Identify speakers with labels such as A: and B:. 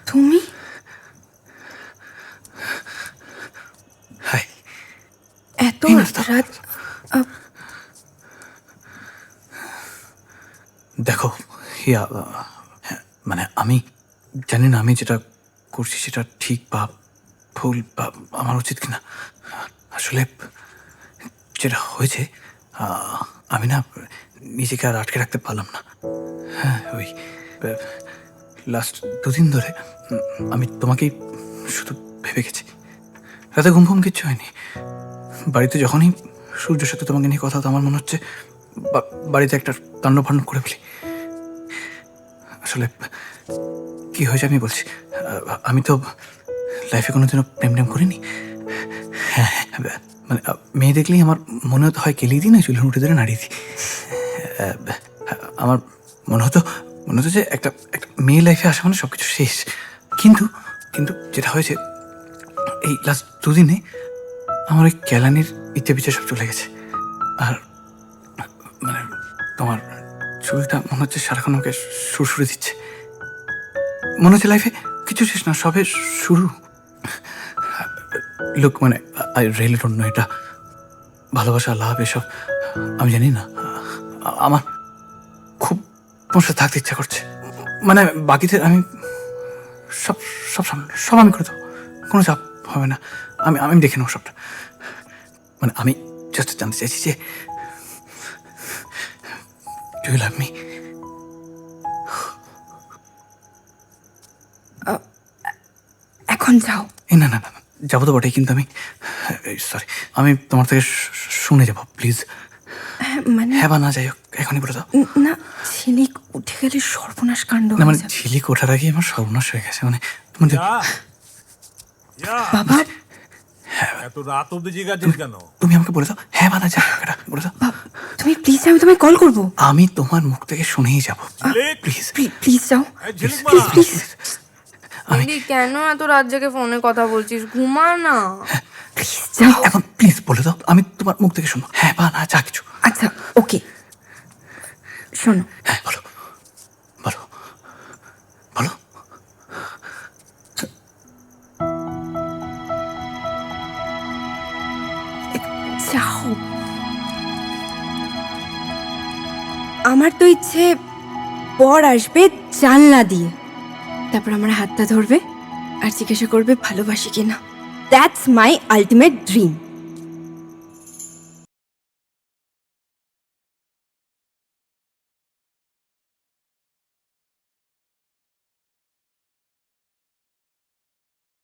A: তুমি?
B: হাই।
A: এত রাত?
B: দেখো হিয়া, মানে আমি জানি না আমি যেটা করছি সেটা ঠিক বা ভুল বা আমার উচিত কিনা। আসলে যেটা হয়েছে, আমি না নিজেকে আর আটকে রাখতে পারলাম না। হ্যাঁ, ওই লাস্ট 2 দিন ধরে আমি তোমাকেই শুধু ভেবে গেছি। রাতে ঘুম ঘুম কিচ্ছু হয়নি। বাড়িতে যখনই সূর্যের সাথে তোমাকে নিয়ে কথা হতো আমার মনে হচ্ছে বাড়িতে একটা তাণ্ডব করে ফেলি। আসলে কি হয়েছে আমি বলছি। আমি তো লাইফে কোনোদিনও প্রেম টেম করিনি। হ্যাঁ, মানে মেয়ে দেখলেই আমার মনে হতো হয় কেলিয়ে দিই না চুলের উঠে ধরে নাড়িয়ে দিই। আমার মনে হতো যে একটা মেয়ে লাইফে আসা মানে সব কিছু শেষ। কিন্তু কিন্তু যেটা হয়েছে এই লাস্ট 2 দিনে আমার ওই কেলানির ইচ্ছে পিছে সব চলে গেছে। আর মানে তোমার চুলটা মনে হচ্ছে সারাক্ষণ আমাকে সুরসুরে দিচ্ছে। মনে হচ্ছে লাইফে কিছু শেষ না, সবে শুরু। লোক মানে আই রিয়েলি ডোন্ট নো এটা ভালোবাসা, লাভ এসব আমি জানি না। আমার খুব তোমার সাথে থাকতে ইচ্ছা করছে। মানে বাকিদের আমি সব সব সব আমি করে দেবো, কোনো চাপ হবে না। আমি দেখে নেবো সবটা। মানে আমি জাস্ট জানতে চাইছি যে ডু ইউ লাভ মি?
A: এখন যাও।
B: না না না, যাবো তো বটেই, কিন্তু আমি সরি, আমি তোমার থেকে শুনে যাবো প্লিজ।
A: মানে
B: হ্যাঁ বা না, যাই হোক এখনই বলে দাও।
A: না, ঝিলিক উঠে গেলে সর্বনাশ কাণ্ড
B: না মানে
A: হয়ে যাবে।
B: ঝিলিক ওঠার আগে আমার সর্বনাশ হয়ে গেছে। মানে তোমার
A: বাবা,
C: এত রাত অব্দি জেগেছিস কেন?
B: তুমি আমাকে বলে দাও হ্যাঁ বা না, যাই হোক এটা বলে দাও।
A: তুমি প্লিজ, আমি তোমায় কল করবো।
B: আমি তোমার মুখ থেকে শুনেই যাবো প্লিজ।
A: প্লিজ যাও,
C: ঝিলিক মা,
A: প্লিজ প্লিজ।
D: দিদি কেন এত রাত জেগে ফোনে কথা বলছিস? ঘুমা না।
A: প্লিজ যাও।
B: এখন প্লিজ বলে দাও, আমি তোমার মুখ থেকে শুনবো হ্যাঁ বা না, যা কিছু।
A: আচ্ছা ওকে, শোনো।
B: হ্যাঁ বলো বলো বলো।
A: যাও। আমার তো ইচ্ছে বর আসবে জানলা দিয়ে, তারপর আমার হাতটা ধরবে আর জিজ্ঞাসা করবে ভালোবাসি কিনা। That's my ultimate dream.